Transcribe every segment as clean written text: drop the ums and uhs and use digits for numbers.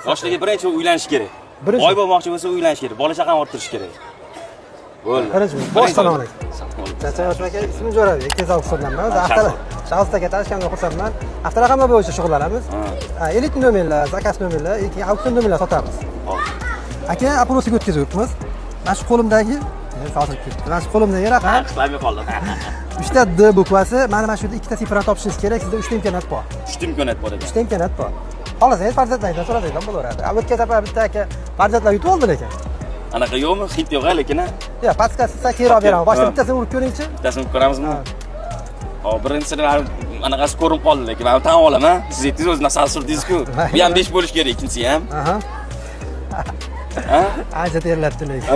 Boshlaga birinchi uylanish kerak. Boy bo'lmoqchi bo'lsa uylanish kerak. Bola chaqani orttirish kerak. Bo'ldi. Birinchi assalomu alaykum. Chachayosh aka, ismim Jo'rabek, Tezak hisoblanman. Shaxsdagi tanishganimdan xursandman. Avtoraqamlar bo'yicha shug'ullanamiz. Elit nomerlar, zakaz nomerlar, auksion nomerlar sotamiz. Aka, aprosiga o'tkazib o'tamiz. Mana shu qo'limdagi, mana shu qo'limdagi raqam. Qilamay qoldim. 3 ta D bukvasi, mana shu yerda 2 ta sifrani topishingiz kerak. Sizda 3 ta imkoniyat bor. 3 ta imkoniyat bor ekan. 3 ta imkoniyat bor. Xohlasangiz farzandlaringizdan so'rasanglar bo'laveradi. O'tgan safar bitta aka farzandlar yutib oldi lekin. Anaqa yo'qmi? Hit yo'q lekin. Yo'q, paskasi sizga keyinroq beraman. Boshqa bittasini urib ko'ring-chi. Bittasini urib ko'ramizmi? Hop, birinchisi anaqasi ko'rinib qoldi lekin men tan olaman. Siz aytingiz o'zi nasal surdingiz-ku. Bu ham 5 bo'lish kerak, ikkinchisi ham. Aha. Ha? Ancha terlabdi lekin.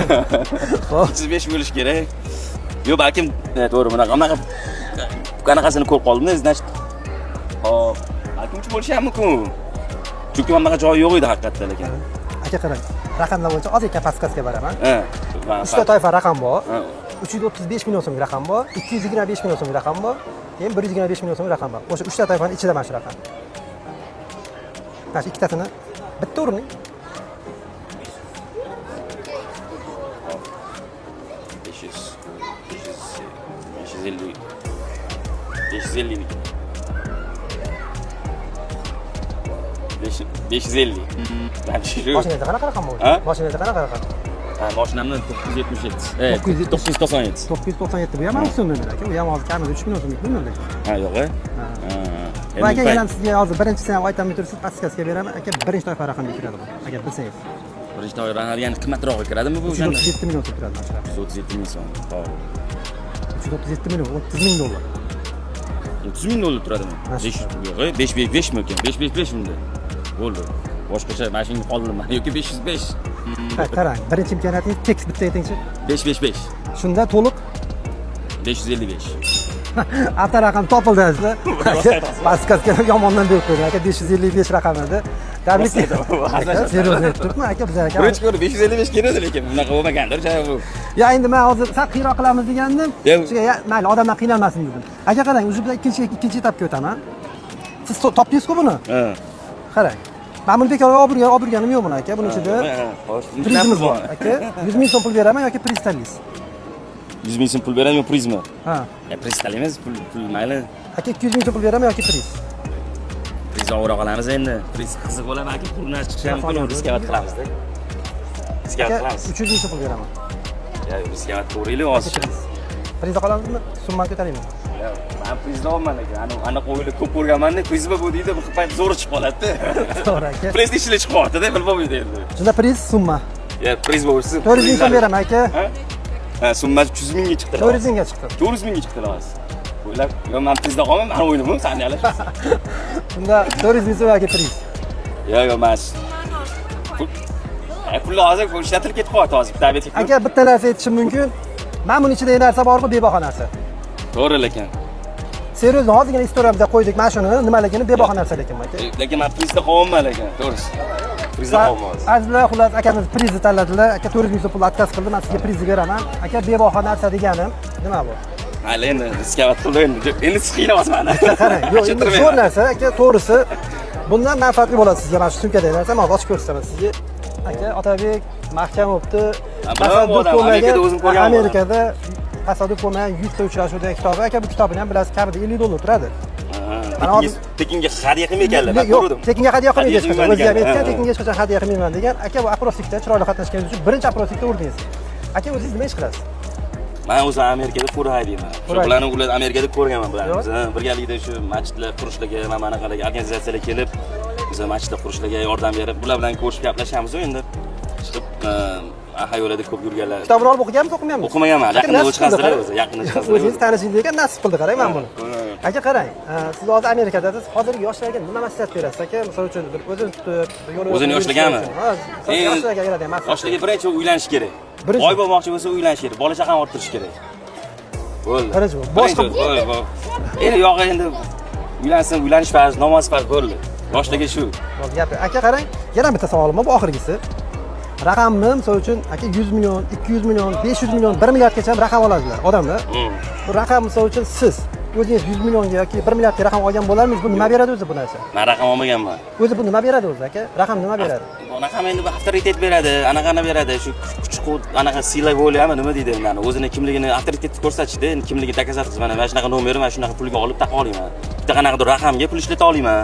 Xo'p, 5 bo'lish kerak. Yo'q, balkim to'g'ri, bunaqa qanaqasini ko'rib qoldim-da, значит. Hop, balkim 3 bo'lishi ham mumkin. Chunki bunaqa joyi yo'q edi haqiqatda lekin. Aka qarang, raqamlar bo'yicha ozgina pastqasga beraman. Ha. 3 ta toifa raqam bor. 335 million so'mlik raqam bor, 225 million so'mlik raqam bor, keyin 125 million so'mlik raqam bor. O'sha 3 ta toifaning ichida mana shu raqam. Mana shu ikkitasini bitta o'rining. 550. Mashinada qanaqa raqam bor? Mashinada qanaqa raqam? Ha, mashinamni 977. 997. 997 bu ham auksion nomer aka. Bu ham hozir kamida 3 million so'mlik nomer. Ha, yo'q-a? Va aka, yana sizga hozir birinchisini ham aytaman tursiz, pastqasiga beraman. Aka, birinchi toifa raqamga kiradi bu. Agar bilsangiz. Birinchi toifa raqam ya'ni qimmatroqqa kiradimi bu? 337 million so'm turadi mana shu raqam. 337 million so'm. Hop. 337 million, 30 ming dollar. 30 ming dollar turadimi? 5 mi ekan? 555 mingda. Bo'ldi. Boshqacha mashina qoldimi? Yoki 505. Ha, qarang, birinchi imkoniyatingiz tekst bitta aytingchi. 555. Shunda to'liq 555. Avto raqam topildi sizlar. Pastqasga yomondan berib qo'ydim aka, 555 raqam edi. Tabriklayman. Seriyozga aytibman aka, biz aka. Birinchi ko'rib 555 keladi lekin bunaqa bo'lmagandir, bu. Ya endi men hozir sal qiyroq qilamiz degandim. Shunga mayli, odamlar qiynalmasin dedim. Aka qarang, o'zi bilan ikkinchi etapga o'taman. Siz topdingiz-ku buni? Ha. Qarang. Men buni bekorga olib yurganim yo'q buni aka. Buning ichida prizmimiz bor aka. 100 ming so'm pul beraman yoki priz tanlaysiz? 100 ming so'm pul beraman yoki prizmi? Ha. Ya priz tanlaymiz, pul mayli. Aka 200 ming so'm pul beraman yoki priz? Priz olib qolamiz endi. Priz qiziq bo'ladi, aka pulni chiqishi ham mumkin, riskovat qilamiz-da. Riskovat qilamiz. 300 ming so'm pul beraman. Ya, riskovat to'g'rili hozir. Prizda qolamizmi? Summani ko'taringmi? Men prizda olman aka. Ana qo'yilib ko'p ko'rganman-da, prizda bu deydi, bu payt zo'r chiqib qoladi-da. To'g'ri aka. Prizda ishlar chiqib qoladi-da, bilmaydi endi. Shunda priz, summa. Ya, priz bo'lsa 400 ming so'm beraman aka. Ha, summa 300 mingga chiqdi. 400 mingga chiqdi. 400 mingga chiqdi hozir. O'ylab, yo men prizda qolmam, men o'ynadim, sen yalash. Shunda 400 ming so'm aka priz. Yo, mas. Pulni hozir ishlatilib ketib qoldi hozir, tabiat. Aka, bitta narsa aytishim mumkin. Men buning ichida narsa bormi, bebaho narsa. To'g'ri lekin. Seriyozdan hozirgina istoriyamizga qo'ydik mana shuni, nimaligini bebaho narsa lekin aka. Lekin men prizda qolmayman lekin, to'g'risi. Prizda qolmayman. Azizlar, xullas akamiz prizni tanladilar. Aka 400 ming so'm pul отказ qildi, men sizga prizni beraman. Aka bebaho narsa deganim nima bu? Hali endi riskovat qildim. Endi qiynayapman. Qarang, yo'q, endi zo'r narsa, aka, to'g'risi bundan manfaatli bo'ladi sizga mana shu sumkadagi narsa. Men ochib ko'rsataman sizga. Aka, Otabek mahkam o'pdi. Amerikada tasodif bo'lmagan 100 ta uchrashuvdagi kitobi. Aka, bu kitobni ham bilasiz, kamida 50 dollar turadi. Tekinga hadya qilmayganlar, men ko'rdim. Tekinga hadya qilmaydi. O'zi ham aytgan, tekinga hech qachon hadya qilmayman degan. Aka, bu aprosikda chiroyli qatnashganingiz uchun birinchi aprosikda urdingiz. Aka, o'zingiz nima ish qilasiz? Men o'zim Amerikada ko'rayman. Shu bilan ular Amerikada ko'rganman bularni. Birgalikda shu masjidlar qurishlarga, mana qanaqa organizatsiyalar kelib, biz masjidlar qurishlarga yordam berib, bular bilan ko'rishib gaplashamiz endi. Chiqib hayolada ko'p yurganlar. Kitobni olib o'qiganmisiz, o'qimaganmisiz? O'qimaganman. Yaqinda chiqasizlar o'zi, yaqinda chiqasizlar. O'zingiz tanishingiz degan nasib qildi, qarang men buni. Aka qarang, siz hozir Amerikadasiz. Hozirgi yoshlarga nima maslahat berasiz aka? Misol uchun o'zini tutib, o'zini yoshliganmi? Yoshlarga beradigan maslahat. Yoshlarga birinchi uylanish kerak. Boy bo'lmoqchi bo'lsa uylanish kerak, bola chaqani orttirish kerak. Bo'ldi. Birinchi boshqa endi yo'g'i endi uylansin, uylanish farz, namoz farz bo'ldi. Yoshlarga shu. Bo'ldi, gap. Aka qarang, yana bitta savolim bor, bu oxirgisi. Raqamni misol uchun aka 100 million, 200 million, 500 million, 1 milliardgacha raqam oladilar odamlar. Bu raqam misol uchun siz o'zingiz 100 millionga yoki 1 milliardga raqam olgan bo'larmisiz? Bu nima beradi o'zi bu narsa? Men raqam olmaganman. O'zi bu nima beradi o'zi aka? Raqam nima beradi? Anaqa endi avtoritet beradi, anaqani beradi. Shu kuch-quvvat, anaqa sila bo'lyapmi, nima deydi endi, o'zini kimligini avtoritetni ko'rsatishdi, endi kimligini dokazat qilib, mana shunaqa nomer, mana shunaqa pulga olib taqa olaman. Bitta qanaqadir raqamga pul ishlata olaman.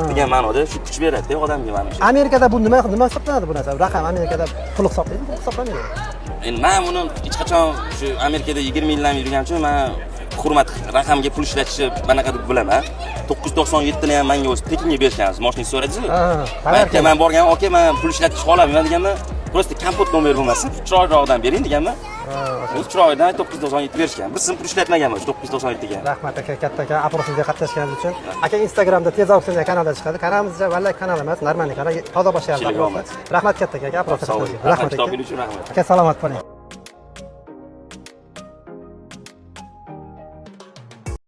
degan ma'noda shu kuch beradi-da odamga mana shu. Amerikada bu nima hisoblanadi bu narsa? Raqam Amerikada pul hisoblaydi, pul hisoblanmaydi. Endi men buni hech qachon shu Amerikada 20 yildan yurganim uchun men hurmat raqamga pul ishlatishni manaqa deb bilaman. 997 ni ham menga o'zi tekinga berishgansiz, mashina so'radingiz-ku. Men borgan, "Aka, men pul ishlatishni xohlamayman" deganman. Prosta kompot nomer bo'lmasa, chiroyliroqdan bering deganman. O'z chiroyidan 997 berishgan. Biz pul ishlatmaganmiz 997 ga. Rahmat aka, katta aka, aprosizga qatnashganingiz uchun. Aka Instagramda tez auksion kanalda chiqadi. Qaramizcha, vallahi kanal emas, normal kanal, toza boshlayapti. Rahmat katta aka, aprosga qatnashganingiz. Rahmat aka. Aka salomat bo'ling.